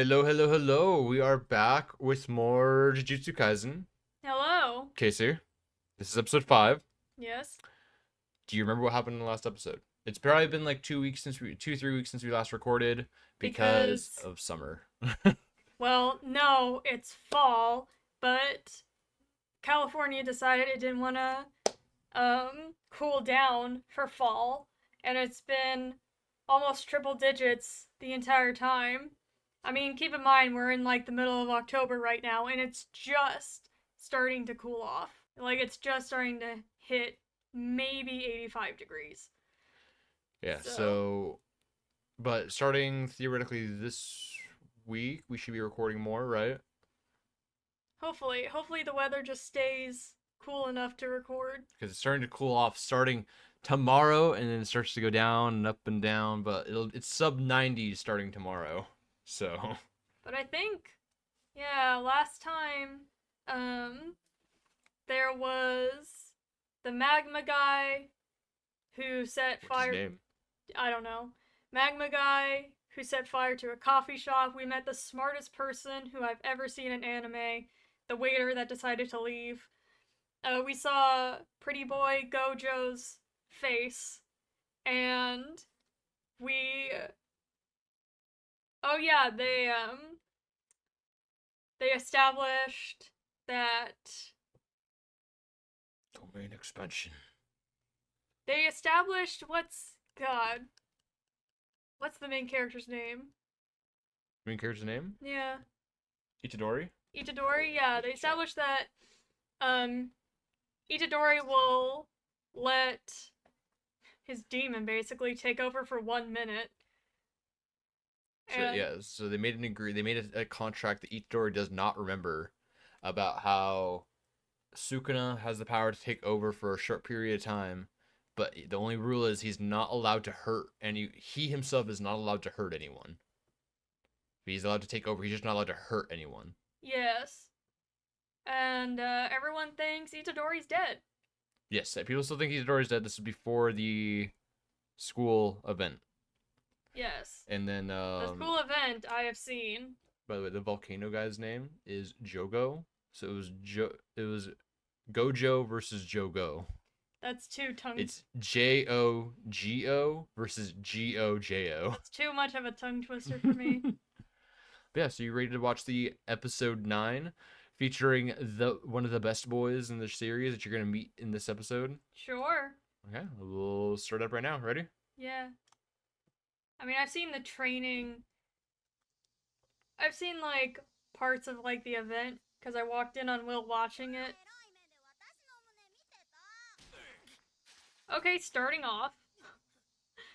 Hello, hello, hello. We are back with more Jujutsu Kaisen. Hello. Casey, this is episode 5. Yes. Do you remember what happened in the last episode? It's probably been like 2 weeks since 3 weeks since we last recorded because Because, of summer. well, no, it's fall, but California decided it didn't want to cool down for fall, and it's been almost triple digits the entire time. I mean, keep in mind we're in like the middle of October right now, and it's just starting to cool off. Like it's just starting to hit maybe 85 degrees. Yeah, So, but starting theoretically this week, we should be recording more, right? hopefully the weather just stays cool enough to record. Because it's starting to cool off starting tomorrow, and then it starts to go down and up and down, but it's sub 90s starting tomorrow. So, But I think, yeah, last time, um, there was the magma guy who set what's his fire. name? I don't know. Magma guy who set fire to a coffee shop. We met the smartest person who I've ever seen in anime. The waiter that decided to leave. We saw Pretty Boy Gojo's face, and we. Oh yeah, they established that Domain expansion. they established what's the main character's name? Main character's name? Yeah, Itadori? Itadori. Yeah, they established that um Itadori will let his demon basically take over for 1 minute. So And yeah, so they made a contract that Itadori does not remember about how Sukuna has the power to take over for a short period of time, but the only rule is he's not allowed to hurt he himself is not allowed to hurt anyone. He's allowed to take over, he's just not allowed to hurt anyone. yes, and everyone thinks Itadori's dead. Yes, people still think Itadori's dead. This is before the school event. Yes, And then the school event I have seen. by the way, the volcano guy's name is Jogo. So it was Gojo versus Jogo. That's too tongue. It's Jogo versus Gojo. That's too much of a tongue twister for me. But yeah, so you ready to watch the episode 9 featuring the one of the best boys in the series that you're gonna meet in this episode? Sure. Okay, we'll start up right now. Ready? Yeah. I mean, I've seen the training. I've seen like parts of like the event because I walked in on Will watching it. Okay, starting off.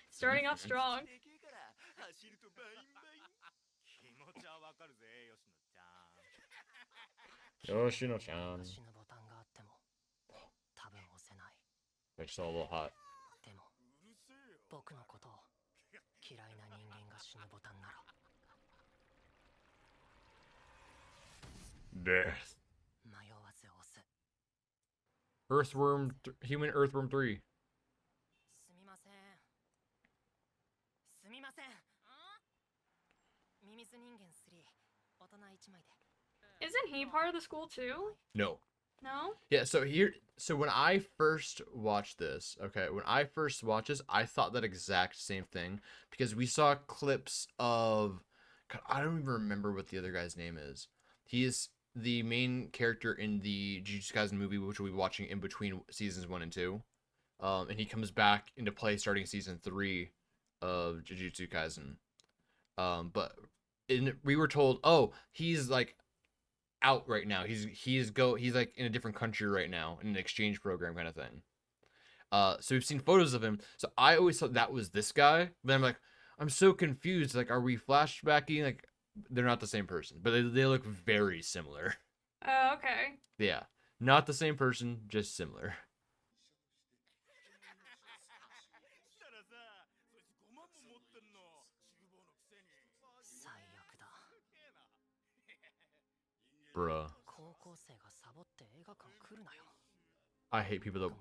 Starting off strong. 吉野ちゃん. It's still a little hot. Death. Human Earthworm 3. Isn't he part of the school too? No. No? Yeah, so when I first watched this, I thought that exact same thing because we saw clips of, God, I don't even remember what the other guy's name is. He is the main character in the Jujutsu Kaisen movie, which we'll be watching in between seasons 1 and 2. And he comes back into play starting season 3 of Jujutsu Kaisen. But we were told, oh, he's like out right now. He's like in a different country right now in an exchange program kind of thing. So we've seen photos of him. So I always thought that was this guy. But I'm like, I'm so confused. Like, are we flashbacking? Like, they're not the same person, but they look very similar. Okay. Yeah, not the same person, just similar. Bruh. I hate people that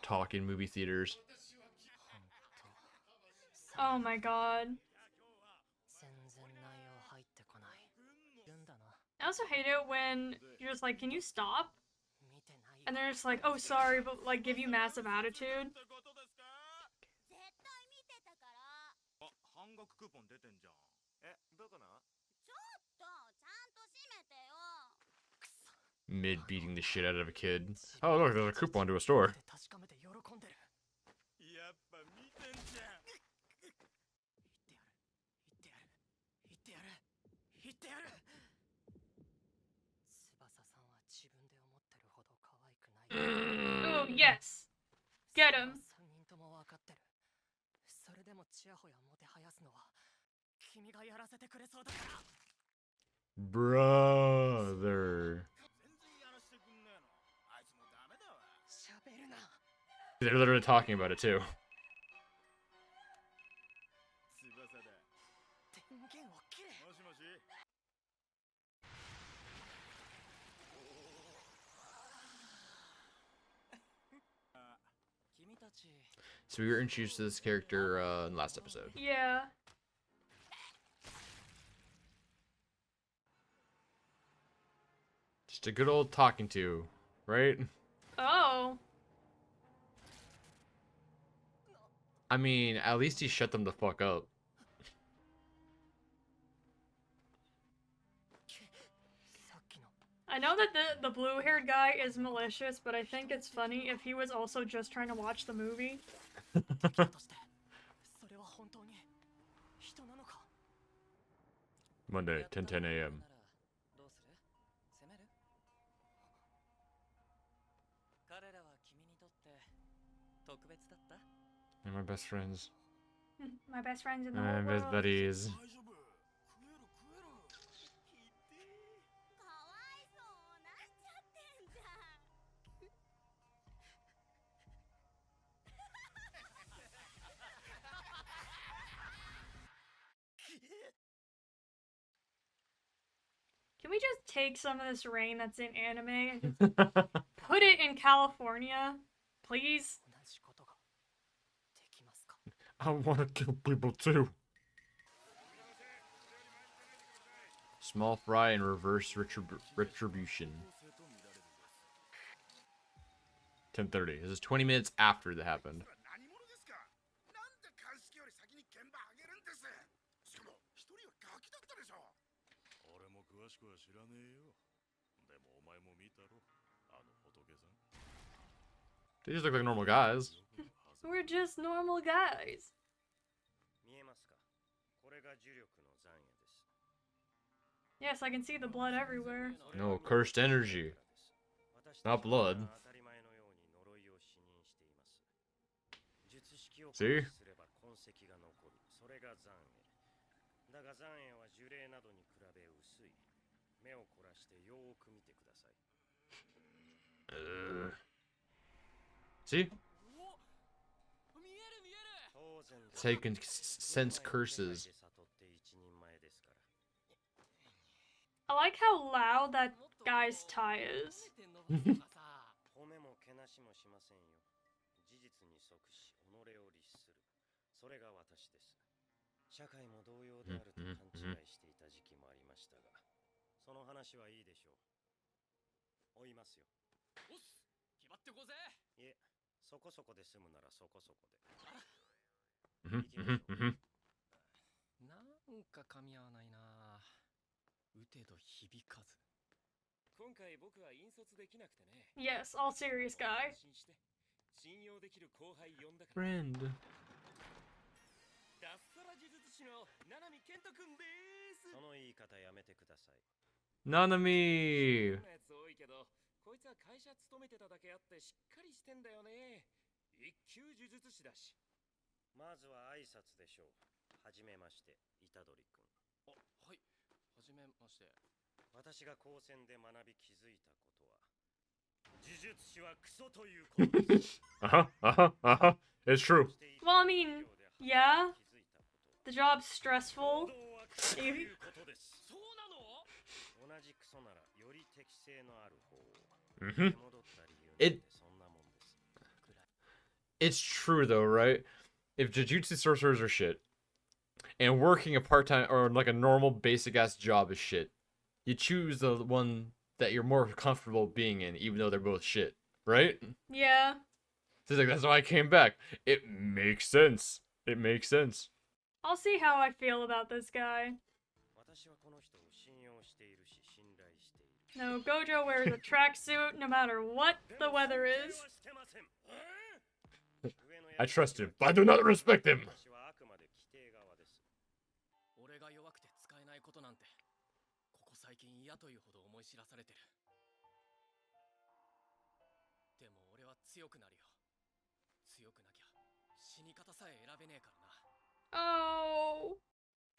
talk in movie theaters. Oh my god. I also hate it when you're just like, can you stop? And they're just like, oh, sorry, but like give you massive attitude. ？Mid beating the shit out of a kid. Oh look, there's a coupon to a store. 'Oh yes, get him. Brother. They're literally talking about it too. So we were introduced to this character in the last episode. Yeah. Just a good old talking to, right? Oh. I mean, at least he shut them the fuck up. I know that the blue-haired guy is malicious, but I think it's funny if he was also just trying to watch the movie. Monday, 10:10 a.m. They're my best friends. My best friends in the My whole best world. buddies. Can we just take some of this rain that's in anime and just put it in California? Please? I want to kill people too. Small fry and reverse retribution. 10:30. This is 20 minutes after that happened. They just look like normal guys. We're just normal guys. Yes, I can see the blood everywhere. No, cursed energy. Not blood. See? See? That's how you can sense curses. I like how loud that guy's tie is. Yes, all serious guy. Friend. Nanami! こいつは会社勤めてただけあってしっかりしてんだよね。一級呪術師だし。まずは挨拶でしょう。はじめまして、虎杖くん。あ、はい。はじめまして。私が高専で学び気づいたことは、呪術師はクソということです。It's true. Well, I mean, yeah. The job's stressful. It's true though, right? If Jujutsu sorcerers are shit, and working a part-time or like a normal basic ass job is shit, you choose the one that you're more comfortable being in, even though they're both shit, right? Yeah. So he's like, that's why I came back. It makes sense. It makes sense. I'll see how I feel about this guy. 私はこの人を信用しているし信頼している No, Gojo wears a tracksuit no matter what the weather is. してません I trust him, but I do not respect him. 私はあくまで規定側です俺が弱くて使えないことなんてここ最近嫌というほど思い知らされてるでも俺は強くなるよ強くなきゃ死に方さえ選べねえからな Oh,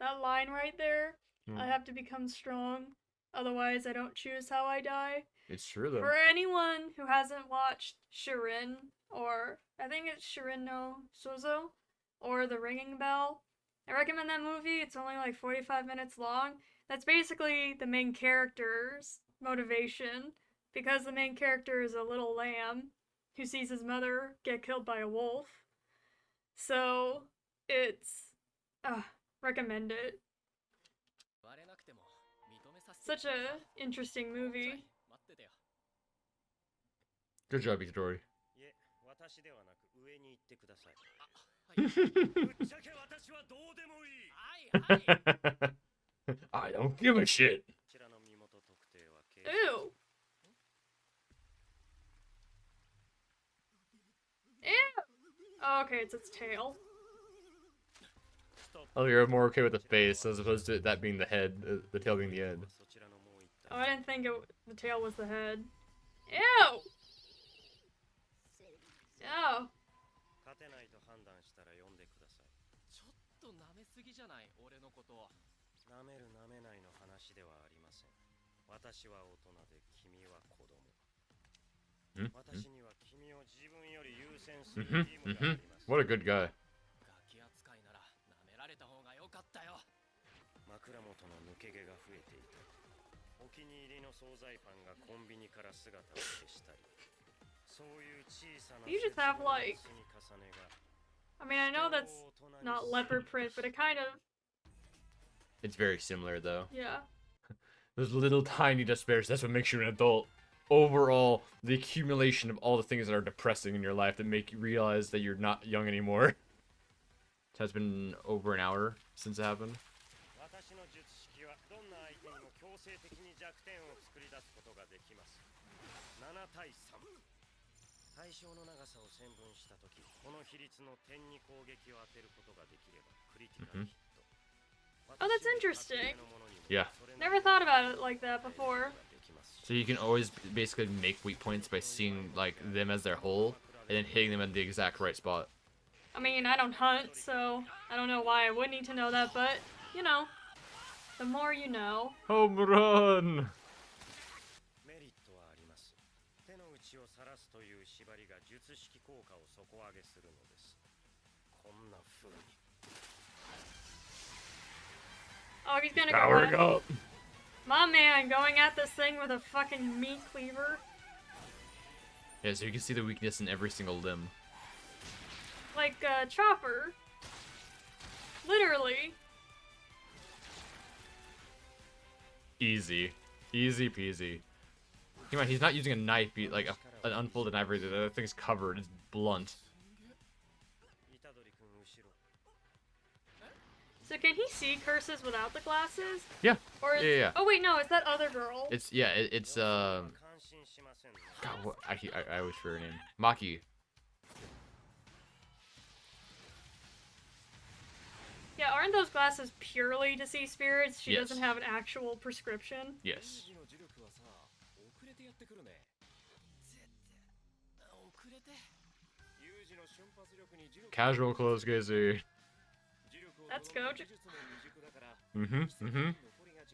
that line right there. Hmm. I have to become strong, otherwise I don't choose how I die. It's true though. For anyone who hasn't watched Shirin, or I think it's Shirin no Sozo, or The Ringing Bell, I recommend that movie. It's only like 45 minutes long. That's basically the main character's motivation, because the main character is a little lamb who sees his mother get killed by a wolf. So, it's... recommend it. Such a interesting movie. Good job, Itadori. いえ私ではなく上に行ってくださいぶっちゃけ私はどうでもいい I don't give a shit. こちらの身元特定は Ew. Ew. Oh, okay, it's its tail. Oh, you're more okay with the face as opposed to that being the head, the tail being the head. そちらのもう一 Oh, 体 I didn't think the tail was the head. Ew. Oh. 勝てないと判断したら呼んでくださいちょっと舐めすぎじゃない俺のこと舐める舐めないの話ではありません私は大人で君は子供 Hmm? 私には君を自分より優先する義務があります What a good guy. ガキ扱いなら舐められた方が良かったよ枕元の抜け毛が増えていたお気に入りの惣菜パンがコンビニから姿を消したりそういう小さな You just have, like- 積み重ねが I mean, I know that's not leopard print, but it kind of, It's very similar though. yeah. Those little tiny despairs, that's what makes you an adult. Overall, the accumulation of all the things that are depressing in your life that make you realize that you're not young anymore. It has been over an hour since it happened. 私の術式はどんな相手にも強制的に弱点を作り出すことができます7対3対象の長さを線分したときこの比率の点に攻撃を当てることができればクリティカルヒット Oh, that's interesting. Yeah. Never thought about it like that before. So you can always basically make weak points by seeing like them as their whole and then hitting them at the exact right spot. I mean, I don't hunt, so I don't know why I would need to know that, but, you know, the more you know. Home run! メリットはあります手の内を晒すという縛りが術式効果を底上げするのですこんな風に Oh, he's gonna go Powering at up! my man going at this thing with a fucking meat cleaver. Yeah, so you can see the weakness in every single limb. Like, Chopper. Literally. Easy. Easy peasy. Keep in mind, he's not using a knife, like an unfolded knife. The thing's covered. It's blunt. 虎杖君後ろ So can he see curses without the glasses? Yeah. Or is, Yeah. Oh wait, no, it's that other girl. It's it's 感心しませんね God, what, I always forget her name. Maki. Yeah, aren't those glasses purely to see spirits? She Yes. doesn't have an actual prescription. Yes. 有事の呪力はさ遅れてやってくるね絶対遅れて有事の瞬発力に呪力 Casual close gazing. Let's go. 術の未熟だから Mm-hmm. Mm-hmm.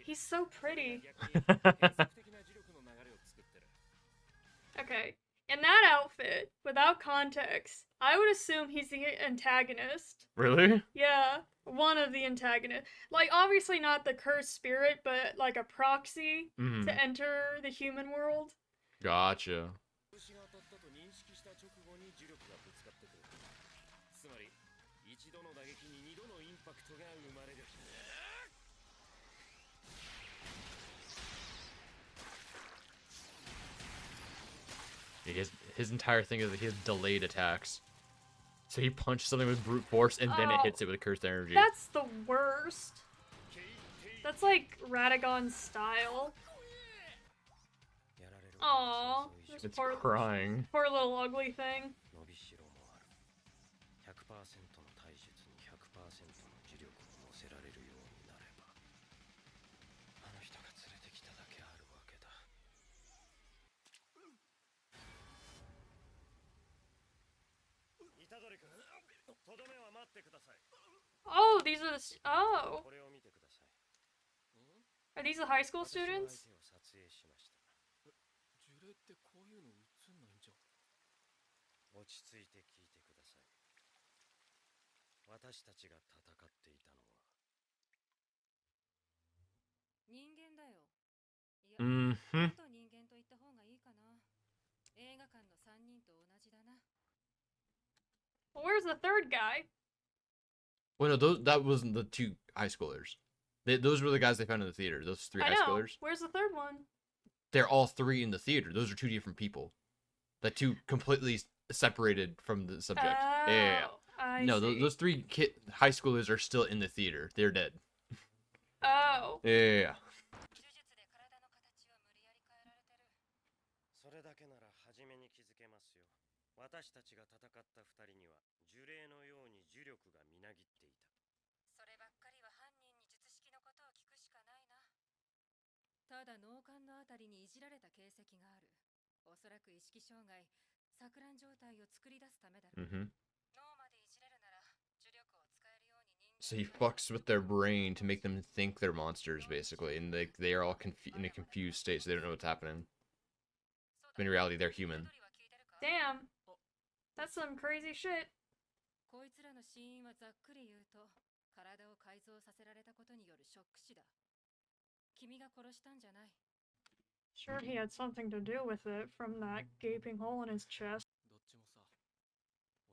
He's so pretty. 逆に変則的な呪力の流れを作ってる Okay. In that outfit, without context, I would assume he's the antagonist. Really? Yeah, one of the antagonists. Like, obviously not the cursed spirit, but like a proxy Mm. to enter the human world. Gotcha. 虫が当たったと認識した直後に呪力がぶつかってくるつまり一度の打撃に二度のインパクトが生まれる His entire thing is that he has delayed attacks. So he punches something with brute force and then it Oh, hits it with cursed energy. That's the worst. That's like Radagon's style. Aww. This It's poor, crying. poor little ugly thing. 100%の体術に100%の呪力を乗せられるようになればあの人が連れてきただけあるわけだ。虎杖君、とどめは待ってください。 Oh, these are the. Oh. これを見てください。 Are these the high school students? 私は相手を撮影しました。呪霊ってこういうの映んないんじゃ。落ち着いて聞いてください。私たちが戦っていたのは人間だよ。いや、Mm-hmm. と人間と言った方がいいかな。映画館の3人と同じだな。 Well, where's the third guy? Well, no, that wasn't the two high schoolers. Those were the guys they found in the theater. Those three I high know. schoolers. Where's the third one? They're all three in the theater. Those are two different people. The two completely separated from the subject. Yeah. Oh, I No, see. those three high schoolers are still in the theater. They're dead. Oh. Yeah. 呪術で体の形を無理やり変えられてる。それだけなら初めに気づけますよ。私たちが戦った2人には呪霊のように呪力がみなぎっていた。そればっかりは犯人に術式のことを聞くしかないな。ただ脳幹のあたりにいじられた形跡がある。おそらく意識障害、錯乱状態を作り出すためだろう。 Mm-hmm. 脳までいじれるなら呪力を使えるように人間 So he fucks with their brain to make them think they're monsters, basically, and they are all in a confused state, so they don't know what's happening. But in reality, they're human. Damn. That's some crazy shit. こいつらの死因はざっくり言うと、体を改造させられたことによるショック死だ。君が殺したんじゃない。 Sure, he had something to do with it from that gaping hole in his chest. どっちもさ、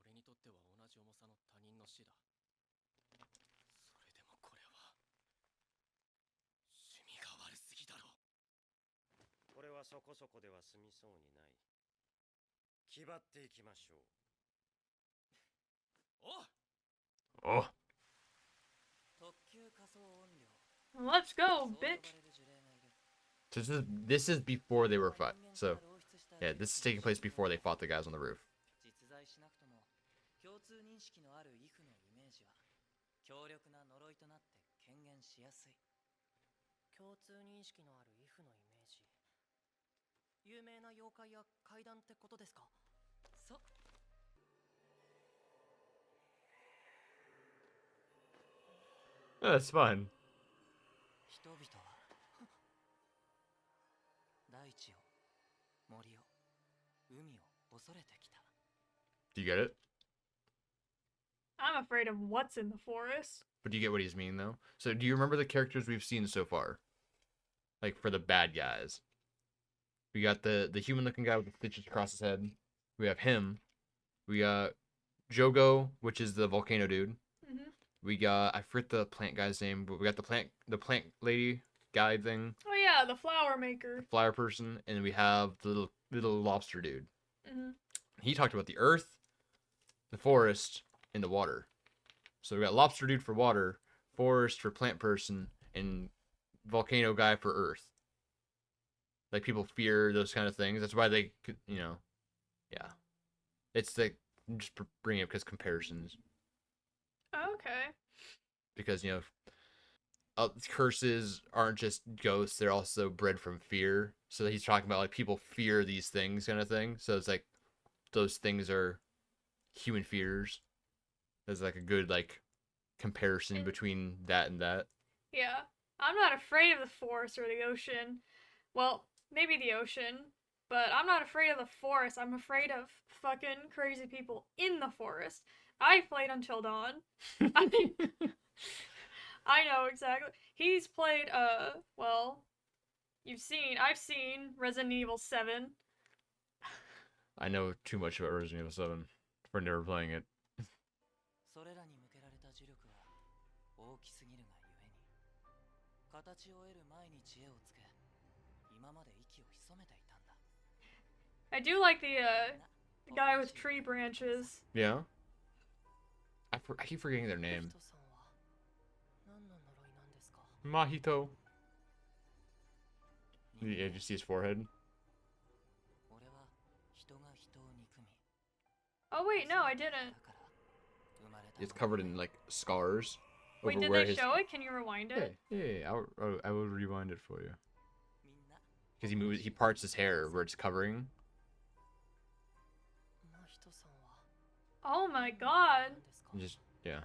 俺にとっては同じ重さの他人の死だ。それでもこれは趣味が悪すぎだろ。これはそこそこでは済みそうにない。気張っていきましょう。お Oh. 特級仮想音量。 Let's go, bitch. So this is before they were fought. So, yeah, this is taking place before they fought the guys on the roof. 実在しなくとも共通認識のあるイフのイメージは強力な呪いとなって権限しやすい。共通認識のあるイフのイメージ。有名な妖怪や怪談ってことですか？そう。 Oh, that's fun. 人々は大地を、森を、海を恐れてきた。 Do you get it? I'm afraid of what's in the forest. But do you get what he's meaning, though? So do you remember the characters we've seen so far? Like, for the bad guys. We got the human-looking guy with the stitches across his head. We have him. We got Jogo, which is the volcano dude. Mm-hmm. We got, I forget the plant guy's name, but we got the plant lady guy thing, Oh yeah, the flower maker. flower person, and we have the little lobster dude. Mm-hmm. He talked about the earth, the forest, and the water. So we got lobster dude for water, forest for plant person, and volcano guy for earth. Like, people fear those kind of things. That's why they could, yeah. It's like, just bring it up because comparisons. Okay. Because, curses aren't just ghosts, they're also bred from fear. So he's talking about, like, people fear these things kind of thing. So it's like, those things are human fears. There's, like, a good, like, comparison between that and that. Yeah. I'm not afraid of the forest or the ocean. Well, maybe the ocean. But I'm not afraid of the forest. I'm afraid of fucking crazy people in the forest. I played Until Dawn. I mean, I know exactly. He's played, well, I've seen Resident Evil 7. I know too much about Resident Evil 7 for never playing it. それらに向けられた呪力は大きすぎるがゆえに、形を得る前に知恵をつけ、今まで息を潜めていたんだ。I do like the, The guy with tree branches. Yeah. I keep forgetting their name. 人さんは何の呪いなんですか？ Mahito. Yeah, did you see his forehead? 俺は人が人を憎み Oh wait, no, I だ didn't. から生まれた It's covered in like scars Wait, over did where they his. show it? Can you rewind Yeah, it? yeah, I will rewind it for you. みんな Because he parts his hair where it's covering. 真人さんは Oh my 何 god. ですか？ And just yeah.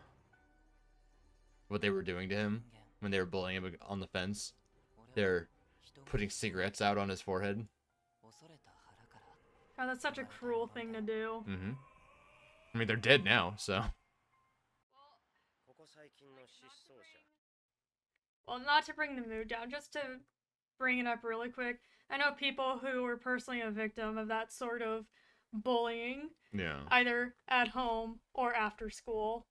What they were doing to him when they were bullying him on the fence. 俺は They're putting cigarettes out on his forehead. 恐れた腹から God, that's such a cruel thing to do. Mm-hmm. I mean, they're dead now, so. ここ最近の失踪者 Well, not to bring the mood down, just to bring it up really quick. I know people who were personally a victim of that sort of bullying, Yeah. either at home or after school.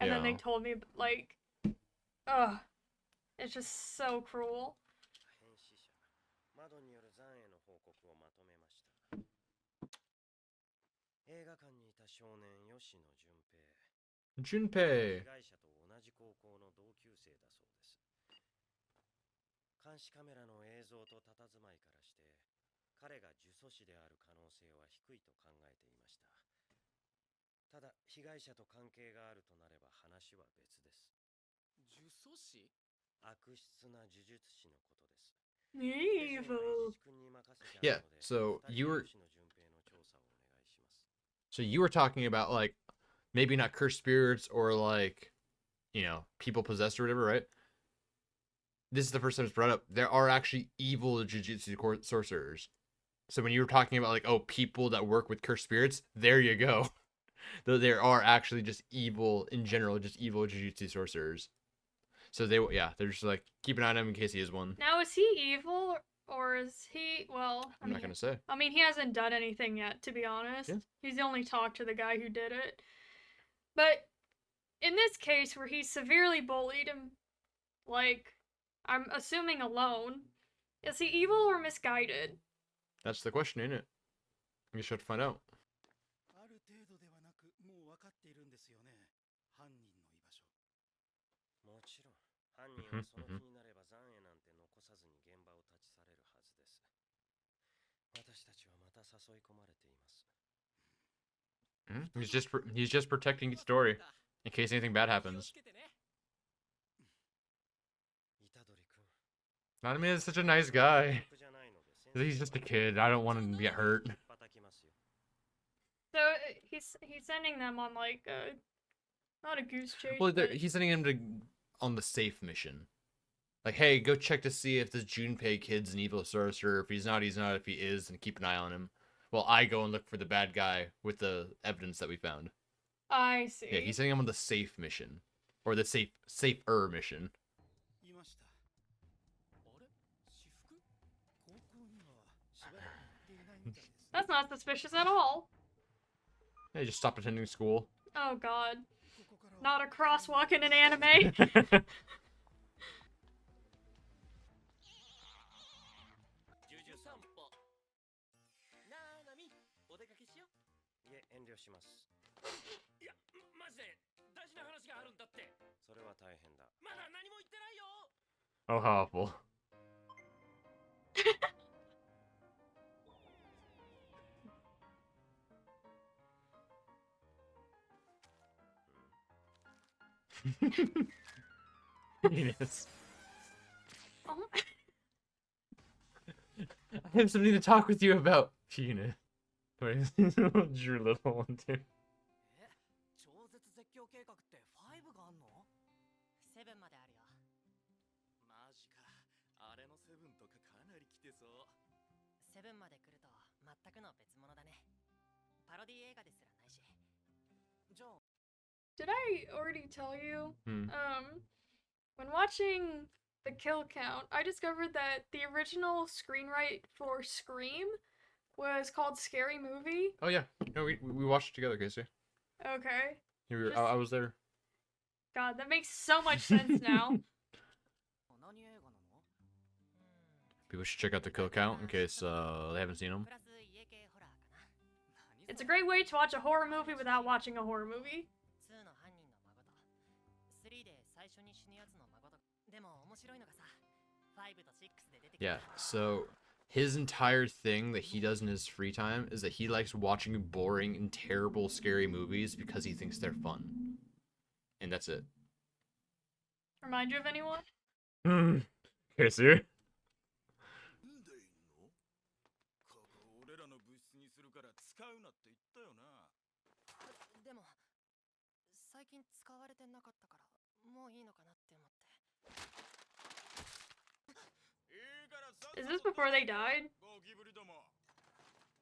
And then they Yeah. told me, like, ugh, it's just so cruel. 変死者窓による残影の報告をまとめました映画館にいた少年吉野純平 Junpei. 被害者と同じ高校の同級生だそうです監視カメラの映像と佇まいからして彼が呪詛師である可能性は低いと考えていましたただ被害者と関係があるとなれば話は別です呪詛師？悪質な呪術師のことです Evil. Yeah, so you were talking about like maybe not cursed spirits or like, you know, people possessed or whatever, right? This is the first time it's brought up. There are actually evil Jujutsu sorcerers. So when you were talking about like, oh, people that work with cursed spirits, there you go. Though there are actually just evil in general, just evil Jujutsu sorcerers. So they're just like, keep an eye on him in case he is one. Now, is he evil or is he, well, I'm not gonna say. I mean, he hasn't done anything yet, to be honest. Yeah. He's only talked to the guy who did it. But in this case, where he's severely bullied and, like, I'm assuming alone, is he evil or misguided? That's the question, ain't it? You should find out. ある程度ではなくもう分かっているんですよね犯人の居場所もちろん犯人はその気になれば残影なんて残さずに現場を立ち去れるはずです私たちはまた誘い込まれています He's just protecting his story in case anything bad 気を happens. つけてね。虎杖君 Nanami is such a nice guy. 僕じゃないので先生 He's just a kid. I don't want him to get hurt. 叩きますよ So he's sending them on, like, not a goose chase. Well, but- he's sending him to on the safe mission. Like, hey, go check to see if this Junpei kid's an evil sorcerer. If he's not, he's not. If he is, then keep an eye on him. While I go and look for the bad guy with the evidence that we found. I see. Yeah, he's sending him on the safe mission. Or the safer mission. いましたあれ？私服？高校にはしばらく行っていないみたいですね That's not suspicious at all. Yeah, he just stopped attending school. Oh god. ここからは Not a crosswalk in an anime. ジュジュ散歩。なーなみ、お出かけしよう。いえ遠慮しますいや、マジで大事な話があるんだって。それは大変だまだ何も言ってないよ。 Oh, how awful. Penis. Oh, I have something to talk with you about. Penis. Wait, Drew little one too. え超絶絶叫計画って5があんの？7まであるよ。マジか。あれのセブンとかかなり来てそう。7まで来ると全くの別物だね。パロディ映画ですらないし。じゃあ did I already tell you? Hmm. When watching the kill count, I discovered that the original screenwrite for Scream was called Scary Movie. Oh yeah, no, we watched it together, Casey. Okay. I was there. God, that makes so much sense now. 何映画なの？ People should check out the kill count in case they haven't seen them. プラス家系ホラーかな。何 It's a great way to watch a horror movie without watching a horror movie. 2の犯人の孫と3で最初に死ぬやつの孫とでも面白いのがさ5と6で出てきた Yeah, so his entire thing that he does in his free time is that he likes watching boring and terrible scary movies because he thinks they're fun. And that's it. Remind you of anyone? Okay, sir. なんでいんのここ俺らの部室にするから使うなって言ったよな。でも最近使われてなかったからもういいのかなって思って Is this before they died? ゴキブリども。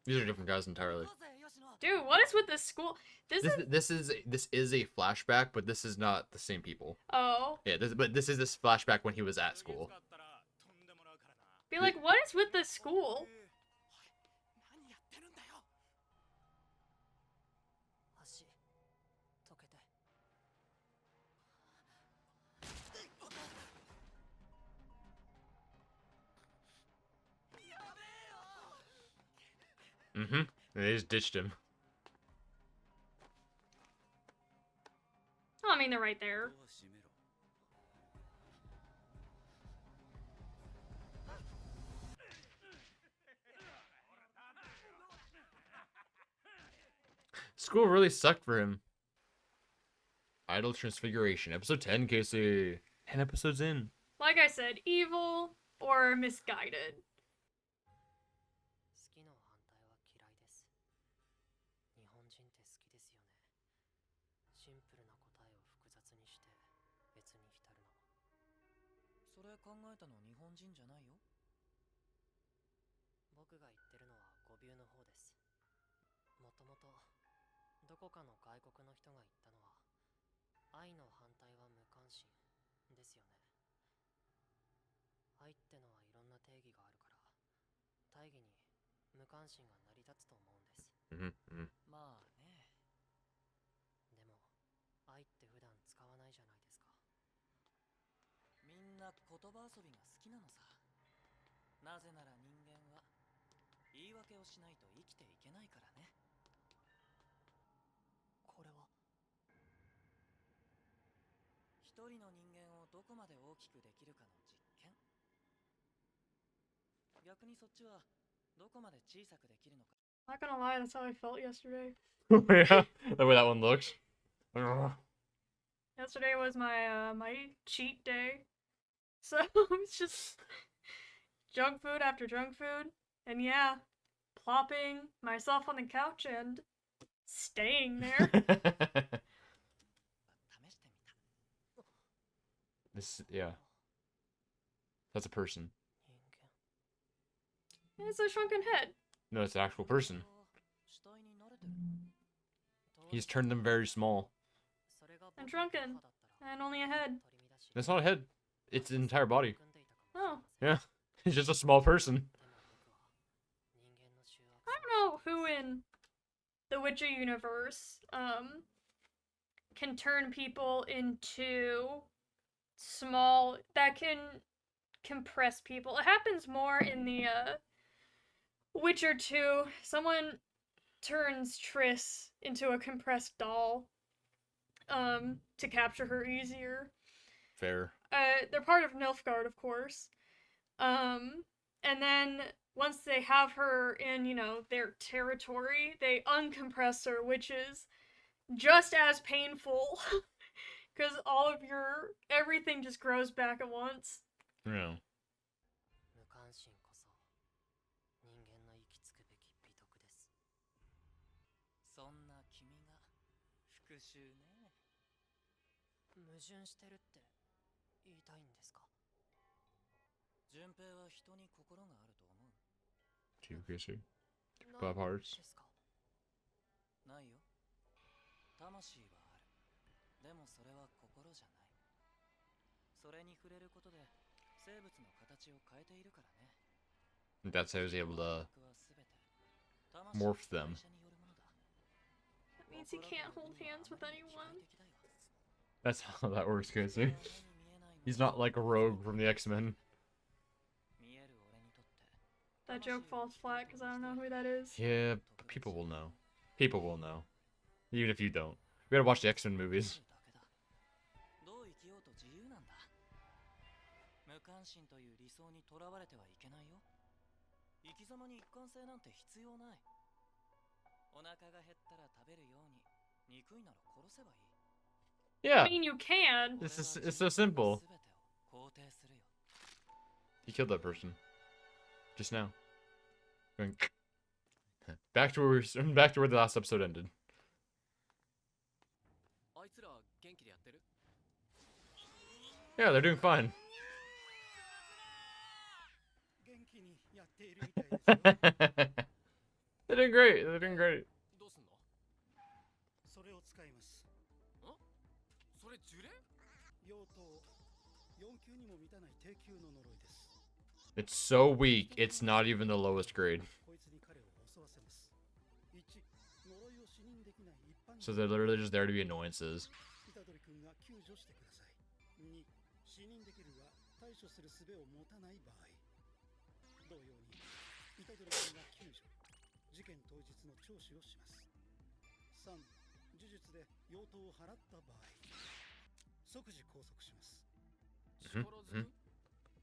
These are different guys entirely. どうぜ吉野 Dude, what is with this school? This is This is a flashback, but this is not the same people. oh. Yeah, but this is this flashback when he was at school. 使ったら飛んでもらうからな。 Be like, what is with this school? 何やってるんだよ足溶けて Mm-hmm. They just ditched him. Oh, I mean, they're right there. ドア閉めろ。 School really sucked for him. Idol Transfiguration, episode 10, Casey. 10 episodes in. Like I said, evil or misguided. 好きの反対は嫌いです日本人って好きですよねシンプルな答えを複雑にして別に浸るのそれ考えたの日本人じゃないよ僕が言ってるのは語尾の方ですもともとどこかの外国の人が言ったのは愛の反対は無関心ですよね愛ってのはいろんな定義があるから大義に無関心が成り立つと思うんです Mm-hmm. まあねでも愛って普段使わないじゃないですかみんな言葉遊びが好きなのさなぜなら人間は言い訳をしないと生きていけないからねこれは一人の人間をどこまで大きくできるかの実験逆にそっちはどこまで小さくできるのか Not gonna lie, that's how I felt yesterday. Yeah, the way that one looks. Yesterday was my my cheat day. So it's just junk food after junk food. And yeah, plopping myself on the couch and staying there. 試してみた This, yeah. That's a person. 人間 It's a shrunken head. No, it's an actual person. 死体に慣れてる He's turned them very small. それが And 僕の shrunken. 母だったら And only a head. 取り乱し That's not a head. It's an entire body. 組んでいたかもしれ Oh. ません Yeah. He's just a small person. でも僕は人間の醜悪 I don't know who in the Witcher universe can turn people into small that can compress people. It happens more in the Witcher 2. Someone turns Triss into a compressed doll to capture her easier. Fair. They're part of Nilfgaard, of course. And then once they have her in, you know, their territory, they uncompress her, which is just as painful. Because all of everything just grows back at once. Yeah. 無関心こそ人間の行き着くべき美徳ですそんな君が復讐ね矛盾してるって言いたいんですか順平は人に心があると思う Two, Casey. ない Bob Hearts. ですかないよ魂はあるでもそれは心じゃないそれに触れることで生物の形を変えているからね That's how he was able to 僕は全て魂 morph them. の会社によるものだ That means he can't hold hands with anyone. That's how that works, Casey. He's not like a rogue from the X-Men. That joke falls flat because I don't know who that is. Yeah, but people will know. People will know, even if you don't. We gotta watch the X-Men movies. どう生きようと自由なんだ。無関心という理想にとらわれてはいけないよ。生き様に一貫性なんて必要ない。お腹が減ったら食べるように、憎いなら殺せばいい。Yeah, I mean, you can. it's so simple. 全てを肯定するよ。 He killed that person just now. Going back to where the last episode ended. あいつら元気でやってる？ Yeah, they're doing fine. 元気にやっているみたいですよ。 They're doing great. They're doing great. どうすんの？それを使います。それ呪霊？妖刀4級にも満たない低級の呪いです。 It's so weak. It's not even the lowest grade. こいつに彼を襲わせます。1、呪いを視認できない一般 So they're literally just there to be annoyances. 虎杖君が救助してください。2、視認できるが対処する術を持たない場合。同様に、虎杖君が救助、事件当日の聴取をします。3、呪術で妖刀を払った場合、即時拘束します。力ずく？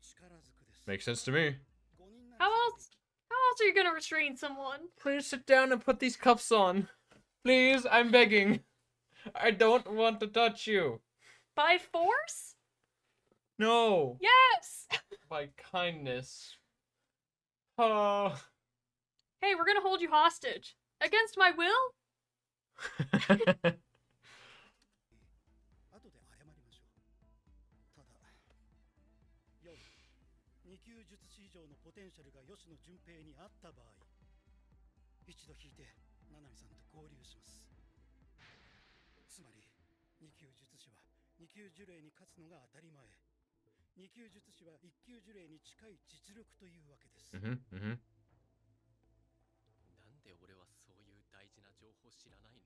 力ずくです。 Makes sense to me. 5人な How ら else? How else are you gonna restrain someone? Please sit down and put these cuffs on. Please, I'm begging. I don't want to touch you. By force? No. Yes! By kindness. Oh. Hey, we're gonna hold you hostage. Against my will? 後で謝りましょう。ただ、4、2級術師以上のポテンシャルが吉野純平にあった場合、一度引いて七海さんと合流します。つまり、2級術師は2級呪霊に勝つのが当たり前。2級術師は1級呪霊に近い実力というわけです。Mhm. Mhm. なんで俺はそういう大事な情報知らないの？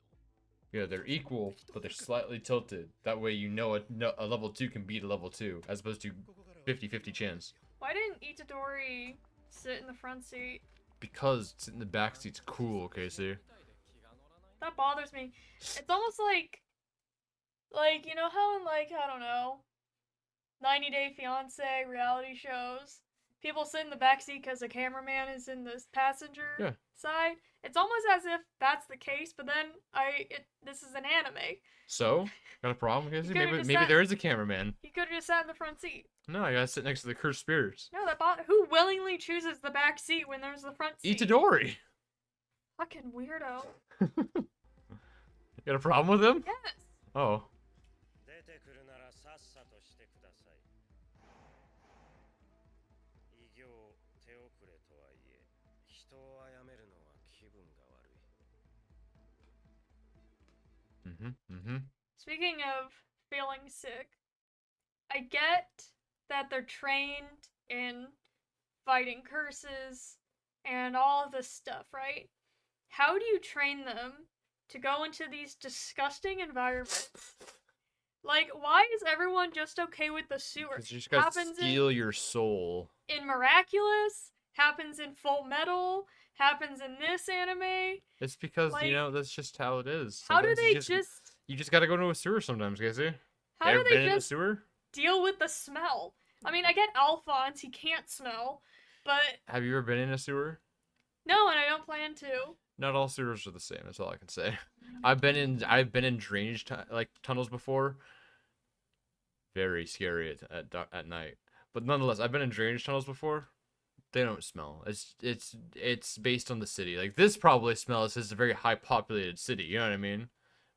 Yeah, they're equal, but they're slightly tilted. That way, you know a level 2 can beat a level 2, as opposed to 50-50 chance. Why didn't Itadori sit in the front seat? Because sitting in the back seat's cool, Casey. That bothers me. It's almost like, you know how in, like, I don't know, 90 Day Fiance reality shows, people sit in the backseat because the cameraman is in the passenger side? It's almost as if that's the case, but then this is an anime. So, got a problem, Casey? could've Maybe just maybe sat- there is a cameraman. He could have just sat in the front seat. No, you gotta sit next to the cursed spirits. No, who willingly chooses the back seat when there's the front seat? Itadori. Fucking weirdo. You got a problem with him? Yes. Oh. 出てくるならさっさとしてください。異形手遅れとはいえ、人を殺めるのは気分が悪い。Mhm. Mhm. Speaking of feeling sick, I get that they're trained in fighting curses and all of this stuff, right? How do you train them to go into these disgusting environments? Like, why is everyone just okay with the sewer? Because you just gotta Happens steal your soul. in Miraculous, happens in Full Metal, happens in this anime. It's because, Like, you know, that's just how it is. How do Sometimes they you just gotta go to a sewer sometimes, Casey. how Ever do been they in a just sewer? deal with the smell? I mean, I get Alphonse, he can't smell, but Have you ever been in a sewer? no, and I don't plan to. Not all sewers are the same. That's all I can say. I've been in drainage tunnels before. Very scary at night. But nonetheless, I've been in drainage tunnels before. They don't smell. It's based on the city. Like this probably smells. It's a very high populated city. You know what I mean?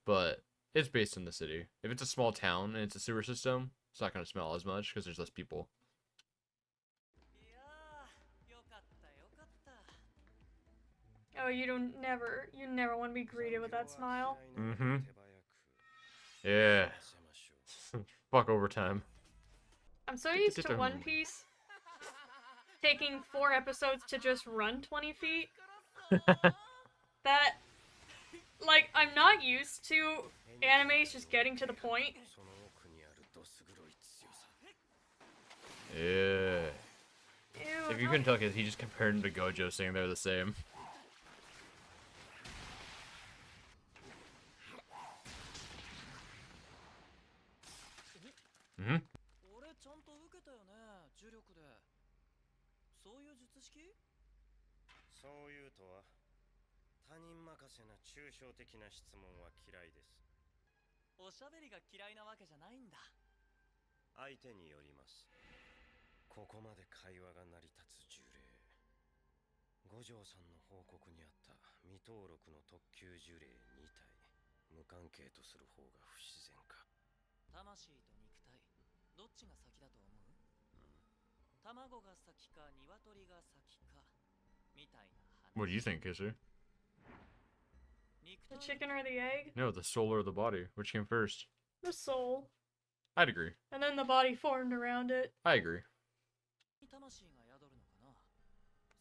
But it's based on the city. If it's a small town and it's a sewer system, it's not gonna smell as much because there's less people. いやー、よかったよかった。 Oh, you never want to be greeted with that smile. Mhm. Yeah. Fuck overtime. I'm so used to One Piece taking 4 episodes to just run 20 feet that, like, I'm not used to animes just getting to the point. その奥にあるどす黒い強さ。 Yeah. Ew, If you no. couldn't tell, he just compared him to Gojo, saying they're the same. 術式？そういうとは他人任せな抽象的な質問は嫌いです。おしゃべりが嫌いなわけじゃないんだ。相手によります。ここまで会話が成り立つ呪霊、五条さんの報告にあった未登録の特級呪霊2体、無関係とする方が不自然か。魂と肉体、どっちが先だと思う？卵が先か鶏が先かみたいな話。 What do you think, Kisser? 肉 The 体 chicken or the egg? No, the soul or the body. Which came first? The soul. I'd agree. And then the body formed around it. I agree. に魂が宿るのかな、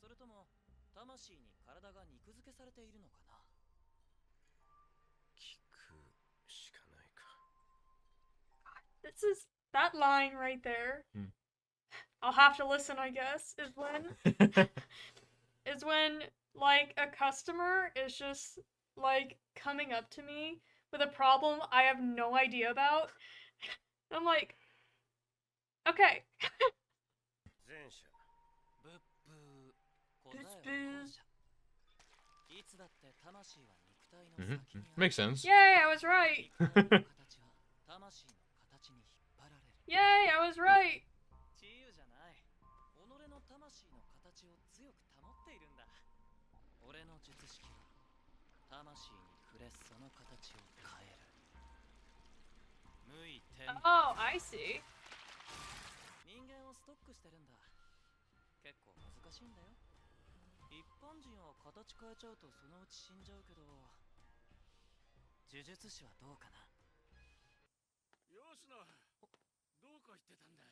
それとも魂に体が肉付けされているのかな。聞くしかないか。This is that line right there. Hmm. I'll have to listen, I guess, is when like a customer is just like coming up to me with a problem I have no idea about. I'm like, okay. 前者。ブッブー、答ブッえはブー後者。いつだって魂は肉体の Mhm. 先にある。 Makes sense. Yay, I was right. 肉体の形は魂の形に引っ張られる。 Yay, I was right. 自由じゃない。己の魂の形を強く保っているんだ。俺の術式は魂に触れその形を変える。無意転 Oh, I see. 人間をストックしてるんだ。結構難しいんだよ。一般人は形変えちゃうとそのうち死んじゃうけど、呪術師はどうかな。吉野、どこ行ってたんだ。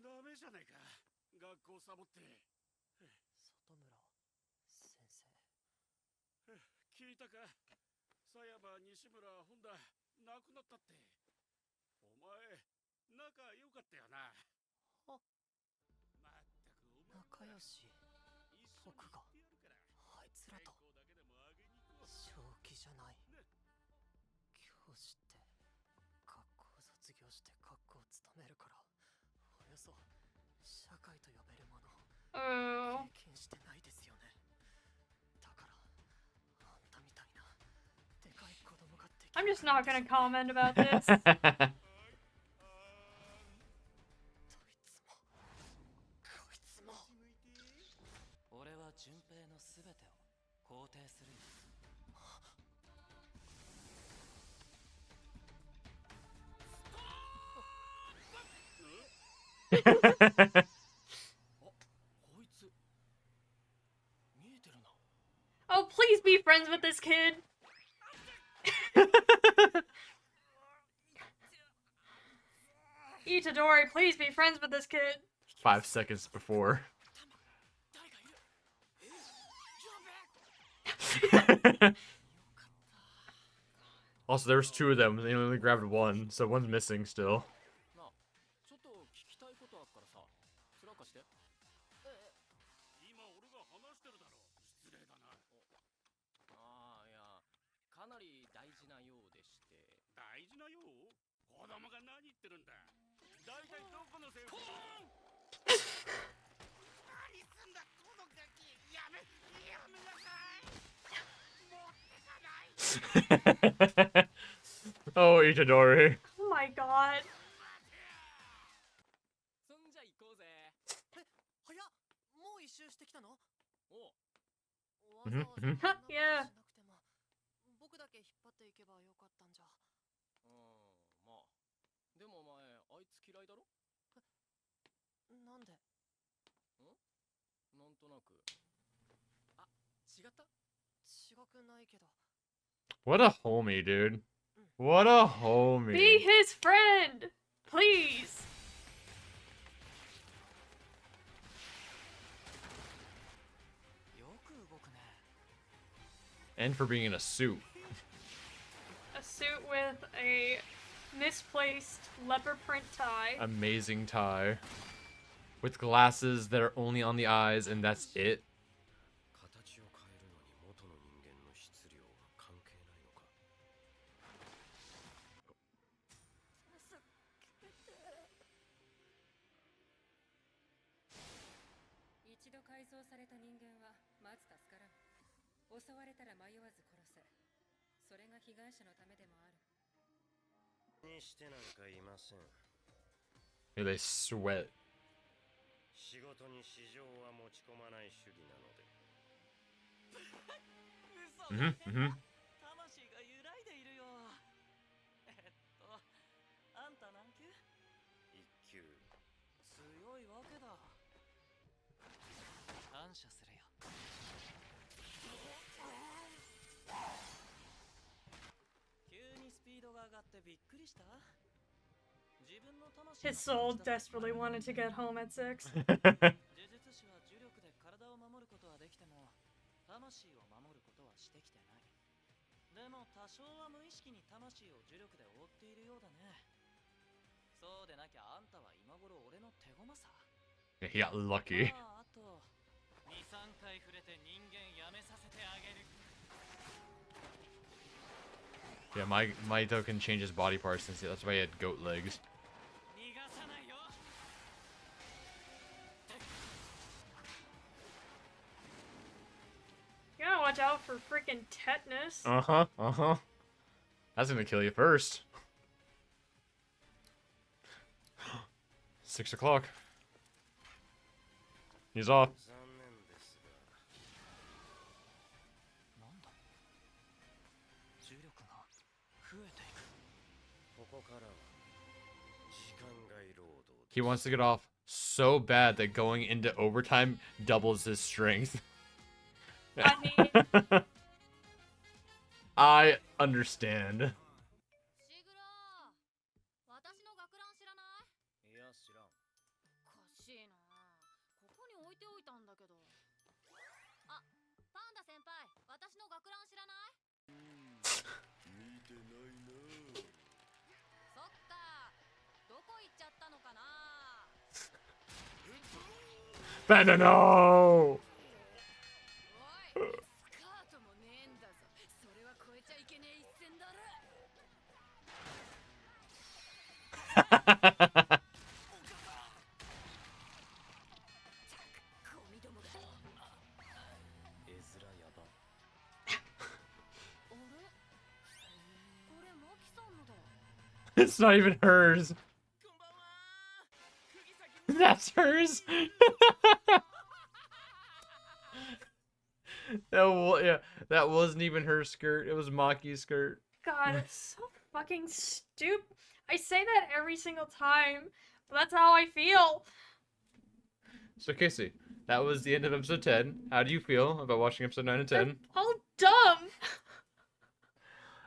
ダメじゃないか、学校サボって。外村先生。聞いたか、佐山、西村、本田、亡くなったって。お前、仲良かったよな。あ、まったくお前仲良し。僕があいつらと。正気じゃない。教師って学校を卒業して学校を務めるから、およそ社会と呼べるものを Oh. 経験してないですよね。だからあんたみたいなでかい子供ができる。 I'm just not gonna comment about this. どいつもこいつも。俺は順平のすべてを肯定するんです。 こいつ見えてるな。 Oh, please be friends with this kid. Itadori, please be friends with this kid. 5 seconds before. 誰かいる。 Also, there was 2 of them. They only grabbed 1, so one's missing still. なあ、ちょっと聞きたいことあっからさ、そらかして。今俺が話してるだろ。失礼だな。ああ、いや、かなり大事なようでして。大事なよう。子供が何言ってるんだ。大体どこのセリフ。何すんだこのガキ。やめなさい。持ってかない。 Oh, Itadori. Oh my god. そんじゃ行こうぜ。早っ。もう一周してきたの？おう。わざわざそんなことしなくても、僕だけ引っ張っていけばよかったんじゃ。まあ。でもお前、あいつ嫌いだろ？なんで？なんとなく。あ、違った？違くないけど。 What a homie, dude. What a homie. Be his friend, please. よく動くね。 And for being in a suit. A suit with a misplaced leopard print tie. Amazing tie. With glasses that are only on the eyes, and that's it. 形を変えるのに元の人間の質量は関係ないのか。改造された人間はまず助からん。襲われたら迷わず殺せ。それが被害者のためでもある。にしてなんかいません。 Yeah, they sweat. 仕事に市場は持ち込まない主義なので。魂が揺らいでいるよ。あんた何級？一級。強いわけだ。感謝するよ。急にスピードが上がってびっくりした？ His soul desperately wanted to get home at 6. 呪術師は呪力で体を守ることはできても、魂を守ることはしてきてない。でも多少は無意識に魂を呪力で覆っているようだね。そうでなきゃあんたは今頃俺の手駒さ。Yeah, he got lucky. あと2、3回触れて人間やめさせてあげる。 Yeah, Maito can change his body parts since that's why he had goat legs. 逃がさないよ。 You gotta watch out for freaking tetanus. Uh-huh. That's gonna kill you first. 6 o'clock. He's off. 残念ですが。なんだ？重力が増えていく。ここからは時間外労働です。 He wants to get off so bad that going into overtime doubles his strength. I mean, I understand. シグラ私の学ラン知らない？いや知らん。おかしいな。ここに置いておいたんだけど。あ、パンダ先輩、私の学ラン知らない？見てないな。そっか。どこ行っちゃったのかな。 Panda, no! おい、スカートもねえんだぞ。それは超えちゃいけねえ一線だろ。ゴミどもが。絵面やば。あれ？これマキさんのだ。 It's not even hers. こんばんは。釘崎。 That's hers. Yeah, that wasn't even her skirt. It was Maki's skirt. God, it's so fucking stupid. I say that every single time, but that's how I feel. So Casey, that was the end of episode 10. How do you feel about watching episode 9 and 10? They're all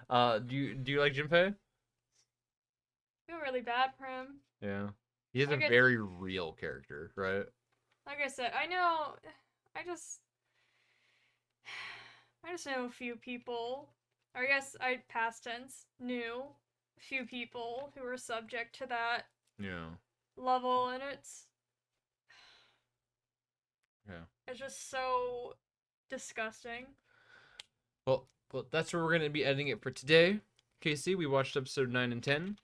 dumb. Do you like Junpei? I feel really bad for him. Yeah. He is a Okay. very real character, right? Like I said, I know. I just know a few people. Or I guess past tense knew a few people who were subject to that Yeah. level, and Yeah. it's just so disgusting. Well, that's where we're going to be ending it for today. Casey, we watched episode 9 and 10.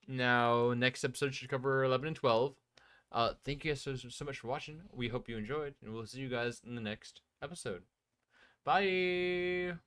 Now, next episode should cover 11 and 12. Thank you guys so much for watching. We hope you enjoyed, and we'll see you guys in the next episode. Bye!